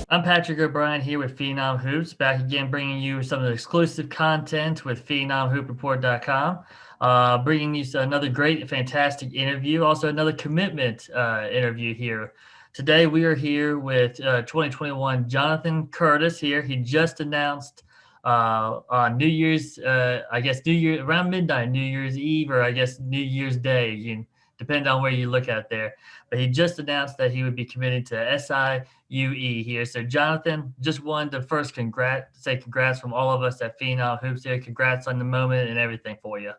I'm Patrick O'Brien here with Phenom Hoops, back again bringing you some of the exclusive content with PhenomHoopReport.com, bringing you another great, fantastic interview, also another commitment interview here. Today we are here with 2021 Jonathan Kurtas here. He just announced on New Year's, I guess New Year around midnight, New Year's Eve, or I guess New Year's Day, depend on where you look at there. But he just announced that he would be committing to SIUE here. So, Jonathan, just wanted to first say congrats from all of us at Phenom Hoops here. Congrats on the moment and everything for you.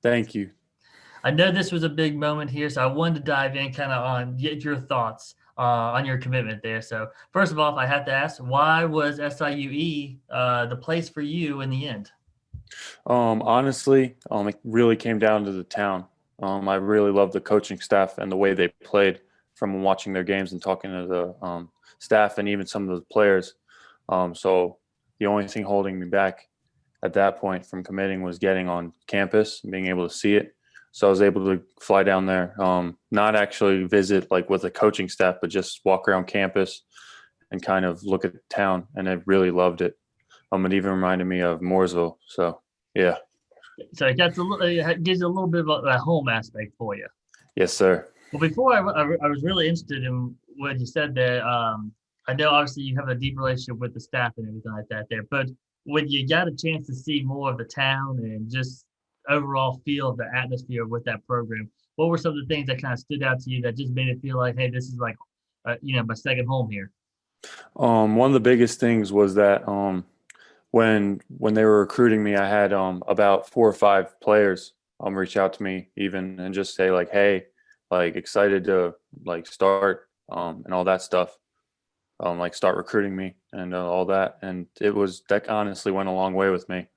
Thank you. I know this was a big moment here, so I wanted to dive in kind of get your thoughts on your commitment there. So, first of all, I have to ask, why was SIUE the place for you in the end? Honestly, it really came down to the town. I really loved the coaching staff and the way they played from watching their games and talking to the staff and even some of the players. So the only thing holding me back at that point from committing was getting on campus and being able to see it. So I was able to fly down there, not actually visit like with the coaching staff, but just walk around campus and kind of look at the town. And I really loved it. It even reminded me of Mooresville. So yeah. So it gives you a little bit of a home aspect for you. Yes, sir. Well, before I was really interested in what you said there. I know obviously you have a deep relationship with the staff and everything like that there, but when you got a chance to see more of the town and just overall feel of the atmosphere with that program, what were some of the things that kind of stood out to you that just made it feel like, hey, this is like, my second home here? One of the biggest things was that when they were recruiting me, I had about 4 or 5 players reach out to me even and just say like, hey, like excited to like start and all that stuff, like start recruiting me and all that. And that honestly went a long way with me.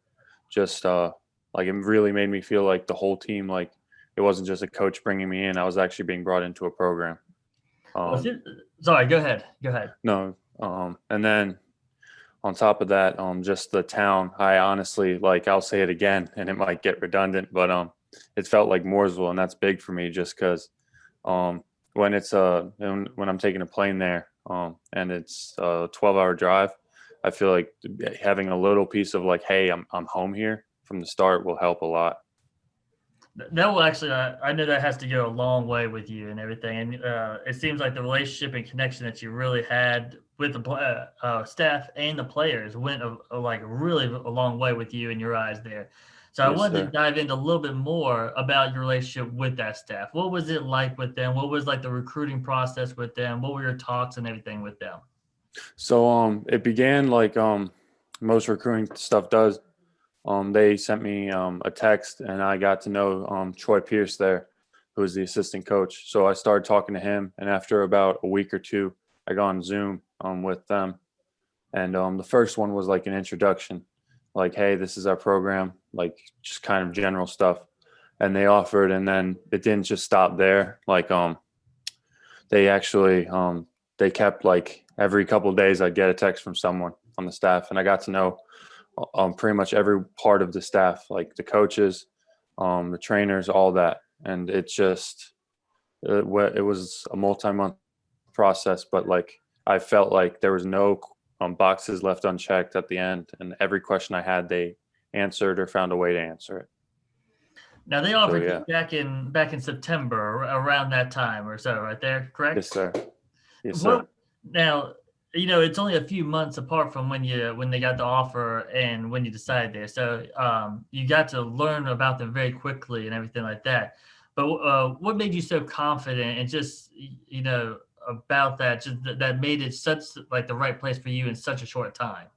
Just like it really made me feel like the whole team, like it wasn't just a coach bringing me in. I was actually being brought into a program. Well, sorry, go ahead. Go ahead. No. And then on top of that, just the town, I honestly, like, I'll say it again and it might get redundant, but it felt like Mooresville, and that's big for me just because when when I'm taking a plane there and it's a 12-hour drive, I feel like having a little piece of like, hey, I'm home here from the start will help a lot. That will actually, I know that has to go a long way with you and everything. And it seems like the relationship and connection that you really had with the staff and the players went like really a long way with you in your eyes there. So I Yes, wanted to sir. dive into a little bit more about your relationship with that staff. What was it like with them? What was like the recruiting process with them? What were your talks and everything with them? So it began like most recruiting stuff does. They sent me a text, and I got to know Troy Pierce there, who was the assistant coach. So I started talking to him, and after about a week or two, I got on Zoom with them. And the first one was like an introduction, like, hey, this is our program, like just kind of general stuff. And they offered, and then it didn't just stop there. Like they actually they kept like every couple of days I'd get a text from someone on the staff, and I got to know pretty much every part of the staff, like the coaches, the trainers, all that. And it was a multi-month process, but like I felt like there was no boxes left unchecked at the end, and every question I had, they answered or found a way to answer it. Now they So offered you yeah, back in September around that time or so, right there, yes, correct? sir. Yes, sir. What now? It's only a few months apart from when they got the offer and when you decided there. So you got to learn about them very quickly and everything like that. But what made you so confident and just about that, that made it such like the right place for you in such a short time?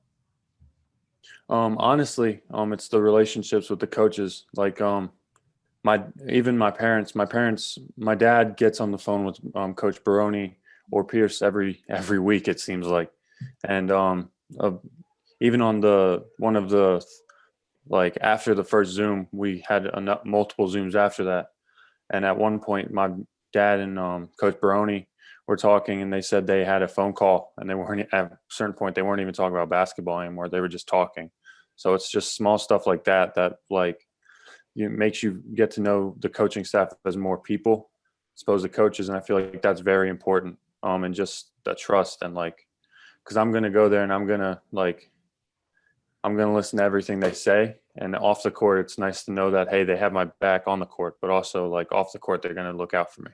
Honestly, it's the relationships with the coaches. Like my even my dad gets on the phone with Coach Baroni or Pierce every week, it seems like. And uh, even on the one of the like after the first Zoom, we had multiple Zooms after that. And at one point, my dad and Coach Baroni were talking, and they said they had a phone call, and they weren't at a certain point they weren't even talking about basketball anymore. They were just talking. So it's just small stuff like that that like makes you get to know the coaching staff as more people, as opposed to coaches, and I feel like that's very important. And just the trust and like because I'm gonna go there and I'm gonna listen to everything they say. And off the court, it's nice to know that, hey, they have my back on the court, but also like off the court, they're gonna look out for me.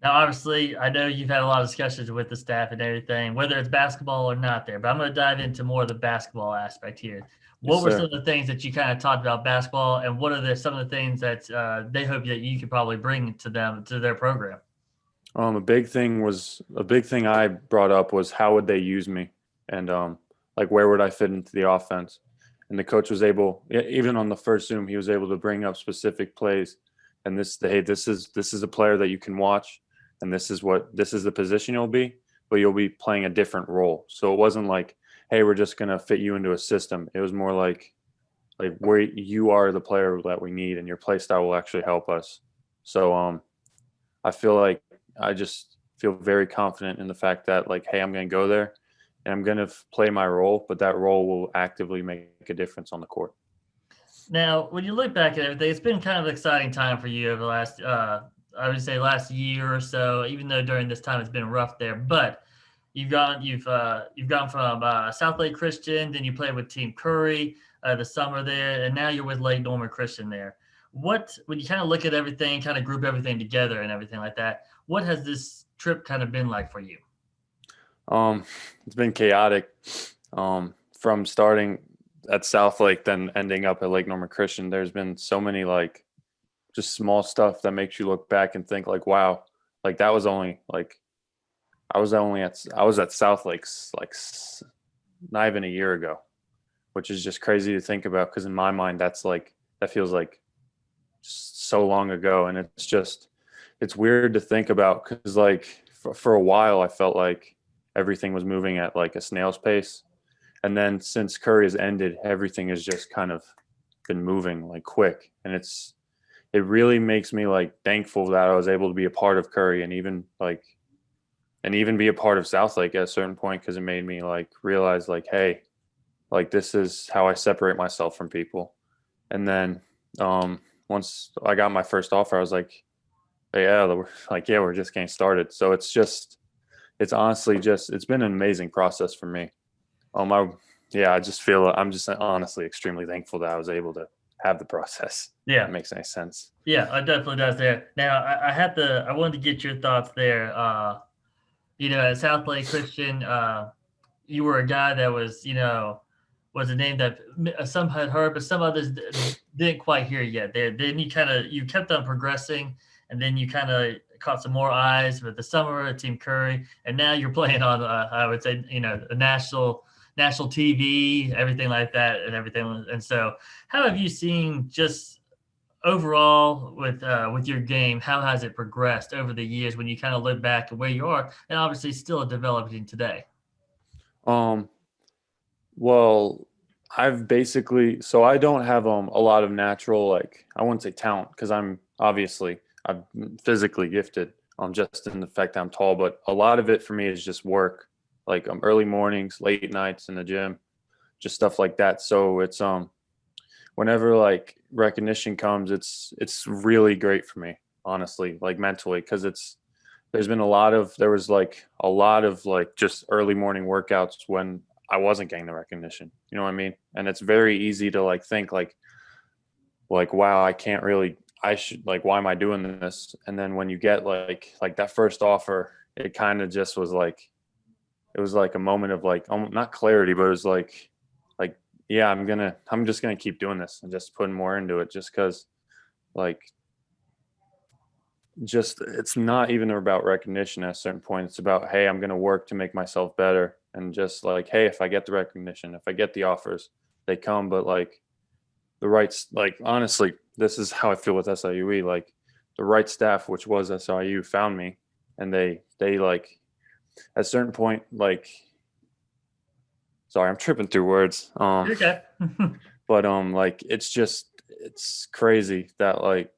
Now, obviously, I know you've had a lot of discussions with the staff and everything, whether it's basketball or not there, but I'm going to dive into more of the basketball aspect here. Yes, What were some sir. of the things that you kind of talked about basketball, and what are some of the things that they hope that you could probably bring to them, to their program? A big thing I brought up was how would they use me, and like where would I fit into the offense. And the coach was able, even on the first Zoom, he was able to bring up specific plays. And hey, this is a player that you can watch, and this is the position you'll be, but you'll be playing a different role. So it wasn't like, hey, we're just gonna fit you into a system. It was more like where you are the player that we need, and your play style will actually help us. So I feel like I just feel very confident in the fact that like, hey, I'm gonna go there and I'm gonna play my role, but that role will actively make a difference on the court. Now, when you look back at everything, it's been kind of an exciting time for you over the last, I would say, last year or so. Even though during this time it's been rough there, but you've gone from South Lake Christian, then you played with Team Curry the summer there, and now you're with Lake Norman Christian there. What, when you kind of look at everything, kind of group everything together and everything like that, what has this trip kind of been like for you? It's been chaotic. From starting at South Lake, then ending up at Lake Norman Christian. There's been so many like just small stuff that makes you look back and think like, wow, like that was only like I was at South Lakes not even a year ago, which is just crazy to think about because in my mind that feels like just so long ago, and it's weird to think about because like for a while I felt like everything was moving at like a snail's pace, and then since Curry has ended, everything has just kind of been moving like quick, and it really makes me like thankful that I was able to be a part of Curry and even be a part of South Lake at a certain point because it made me like realize like, hey, like this is how I separate myself from people. And then once I got my first offer, I was like, yeah, we're just getting started. So it's honestly it's been an amazing process for me. I just feel I'm just honestly extremely thankful that I was able to have the process. Yeah. That makes any sense. Yeah, it definitely does there. Now, I wanted to get your thoughts there. At South Lake Christian, you were a guy that was a name that some had heard, but some others didn't quite hear yet. Then you kept on progressing, and then you kind of caught some more eyes with the summer at Team Curry, and now you're playing on, I would say, a national TV, everything like that, and everything. And so, how have you seen just overall with your game? How has it progressed over the years when you kind of look back at where you are, and obviously still developing today? Um, well, I don't have a lot of natural like I wouldn't say talent because I'm physically gifted just in the fact that I'm tall, but a lot of it for me is just work, like early mornings, late nights in the gym, just stuff like that. So it's whenever like recognition comes, it's really great for me, honestly, like mentally, because there was like a lot of like just early morning workouts when I wasn't getting the recognition. You know what I mean? And it's very easy to like think like wow, I should like why am I doing this? And then when you get like that first offer, it kind of just was like it was like a moment of like not clarity, but it was like yeah, I'm just gonna keep doing this and just putting more into it just because like just it's not even about recognition at a certain point. It's about, hey, I'm gonna work to make myself better, and just like, hey, if I get the recognition, if I get the offers, they come. But like the rights, like honestly, this is how I feel with SIUE. Like the right staff, which was SIU, found me, and they like at a certain point, like sorry, I'm tripping through words. Okay. But like it's crazy that like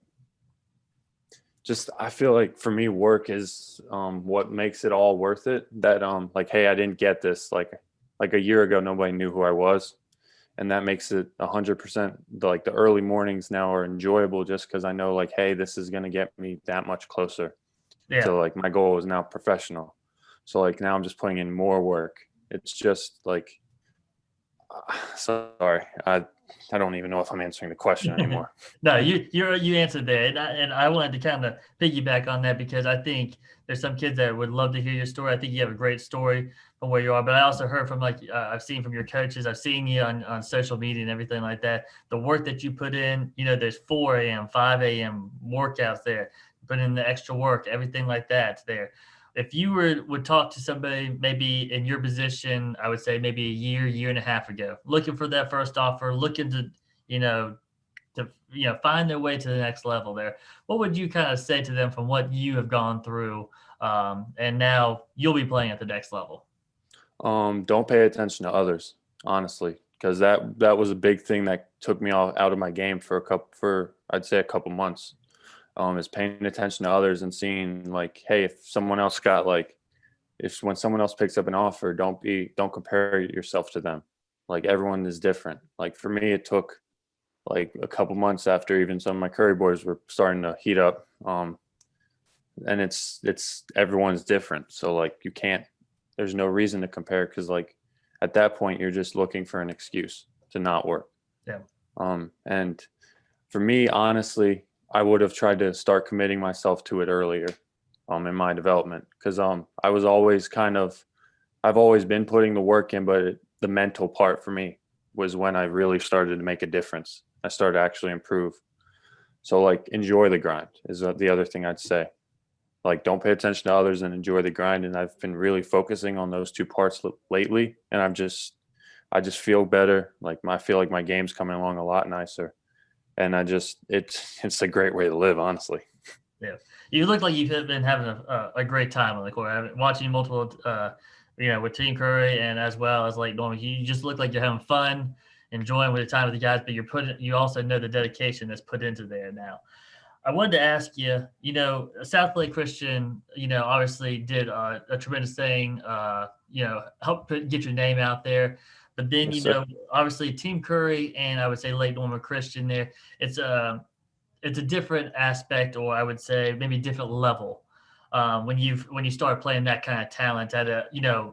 just I feel like for me work is what makes it all worth it. That like, hey, I didn't get this like a year ago, nobody knew who I was, and that makes it 100%. Like the early mornings now are enjoyable just because I know like, hey, this is gonna get me that much closer Yeah. to like my goal is now professional. So like now I'm just putting in more work, It's just like, sorry, I don't even know if I'm answering the question anymore. No, you answered there, and I wanted to kind of piggyback on that because I think there's some kids that would love to hear your story. I think you have a great story from where you are, but I also heard from I've seen from your coaches, I've seen you on social media and everything like that. The work that you put in, there's 4 a.m., 5 a.m. workouts there, put in the extra work, everything like that there. If you would talk to somebody maybe in your position, I would say maybe a year and a half ago, looking for that first offer, looking to you know find their way to the next level there, what would you kind of say to them from what you have gone through, and now you'll be playing at the next level? Don't pay attention to others, honestly, because that was a big thing that took me out of my game for I'd say a couple months. Is paying attention to others and seeing like, hey, if someone else got like, if when someone else picks up an offer, don't compare yourself to them. Like everyone is different. Like for me, it took like a couple months after even some of my curry boards were starting to heat up. And it's everyone's different. So like there's no reason to compare because like at that point you're just looking for an excuse to not work. Yeah. And for me, honestly, I would have tried to start committing myself to it earlier in my development because I was always I've always been putting the work in, but the mental part for me was when I really started to make a difference. I started to actually improve. So like enjoy the grind is the other thing I'd say. Like don't pay attention to others and enjoy the grind. And I've been really focusing on those two parts lately. And I just feel better. Like I feel like my game's coming along a lot nicer. And it's a great way to live, honestly. Yeah, you look like you've been having a great time on the court. Watching multiple, with Team Curry and as well as Lake Norman, you just look like you're having fun, enjoying with the time with the guys. But you also know the dedication that's put into there now. I wanted to ask you, South Lake Christian, obviously did a tremendous thing, help get your name out there. But then, Yes, sir. obviously Team Curry and I would say Lake Norman Christian there, it's a different aspect, or I would say maybe a different level. When you start playing that kind of talent at a,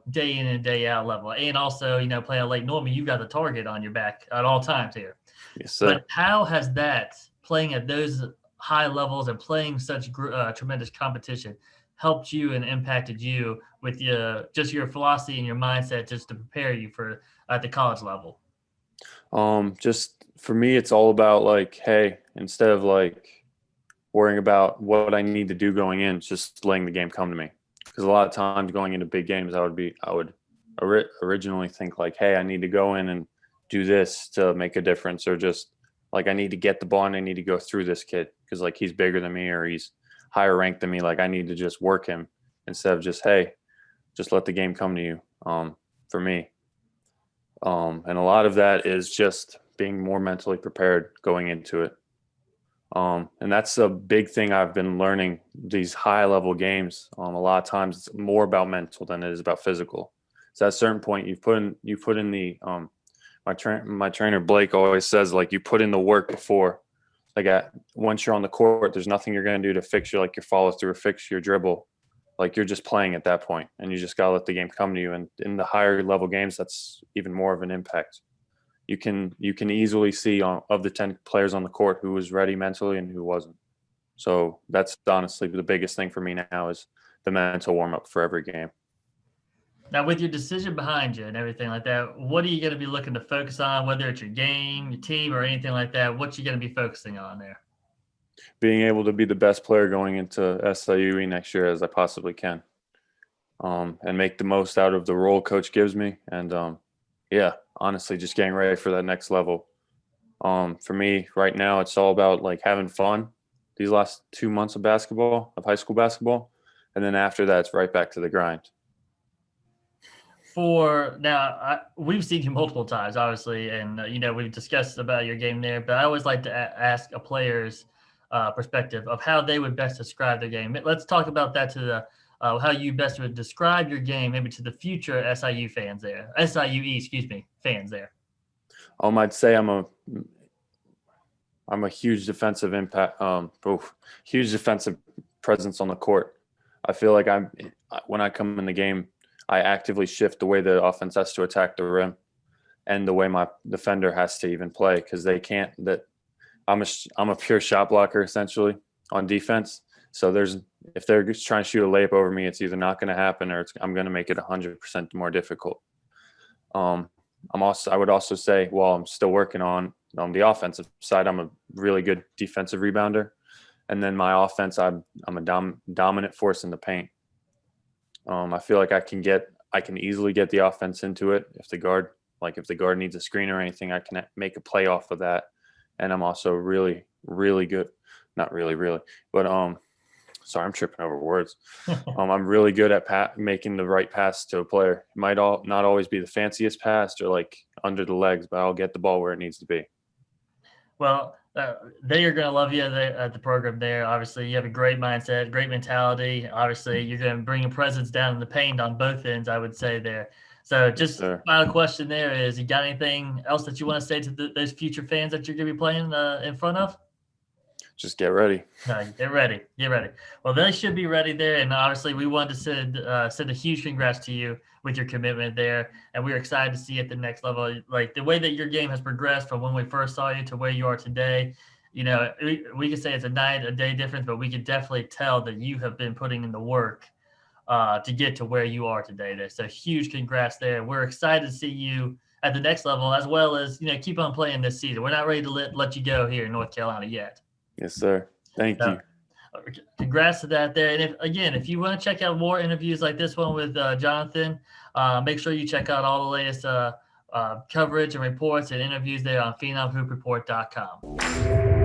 day in and day out level. And also, playing at Lake Norman, you've got the target on your back at all times here. Yes, But sir. how has that playing at those high levels and playing such tremendous competition helped you and impacted you with just your philosophy and your mindset just to prepare you for at the college level? Just for me, it's all about like, hey, instead of like worrying about what I need to do going in, just letting the game come to me. Because a lot of times going into big games, I would originally think like, hey, I need to go in and do this to make a difference, or just like I need to get the ball and I need to go through this kid because like he's bigger than me or he's higher ranked than me. Like I need to just work him instead of just, hey, just let the game come to you. For me, and a lot of that is just being more mentally prepared going into it. And that's a big thing I've been learning these high level games. A lot of times it's more about mental than it is about physical. So at a certain point you put in the, my trainer Blake always says like you put in the work before, like once you're on the court, there's nothing you're going to do to fix your follow through or fix your dribble. Like you're just playing at that point and you just got to let the game come to you. And in the higher level games, that's even more of an impact. You can easily see of the 10 players on the court who was ready mentally and who wasn't. So that's honestly the biggest thing for me now is the mental warm up for every game. Now, with your decision behind you and everything like that, what are you going to be looking to focus on, whether it's your game, your team, or anything like that? What you going to be focusing on there? Being able to be the best player going into SIUE next year as I possibly can, and make the most out of the role coach gives me. And yeah, honestly, just getting ready for that next level. For me right now, it's all about like having fun these last 2 months of high school basketball. And then after that, it's right back to the grind. We've seen you multiple times, obviously, and we've discussed about your game there. But I always like to ask a player's perspective of how they would best describe their game. Let's talk about that to the how you best would describe your game, maybe to the future SIU fans there, SIUE, fans there. I'd say I'm a huge defensive impact, huge defensive presence on the court. I feel like when I come in the game, I actively shift the way the offense has to attack the rim and the way my defender has to even play, because they can't. That I'm a pure shot blocker essentially on defense. So if they're just trying to shoot a layup over me, it's either not going to happen or I'm going to make it 100% more difficult. I would also say, while I'm still working on the offensive side, I'm a really good defensive rebounder, and then my offense, I'm a dominant force in the paint. I feel like I can easily get the offense into it if the guard needs a screen or anything, I can make a play off of that. And I'm also really, really good. Not really, really, but sorry, I'm tripping over words. I'm really good at making the right pass to a player. It might not always be the fanciest pass or like under the legs, but I'll get the ball where it needs to be. Well, they are going to love you at the program there. Obviously, you have a great mindset, great mentality. Obviously, you're going to bring a presence down in the paint on both ends, I would say there. So just final question there is, you got anything else that you want to say to those future fans that you're going to be playing in front of? Just get ready. Get ready. Get ready. Well, they should be ready there. And obviously, we wanted to send a huge congrats to you with your commitment there. And we're excited to see you at the next level. Like the way that your game has progressed from when we first saw you to where you are today, we can say it's a night, a day difference, but we can definitely tell that you have been putting in the work to get to where you are today there. So huge congrats there. We're excited to see you at the next level, as well as, keep on playing this season. We're not ready to let you go here in North Carolina yet. Yes, sir. Thank you. Congrats to that there. And if you want to check out more interviews like this one with Jonathan, make sure you check out all the latest coverage and reports and interviews there on PhenomHoopReport.com.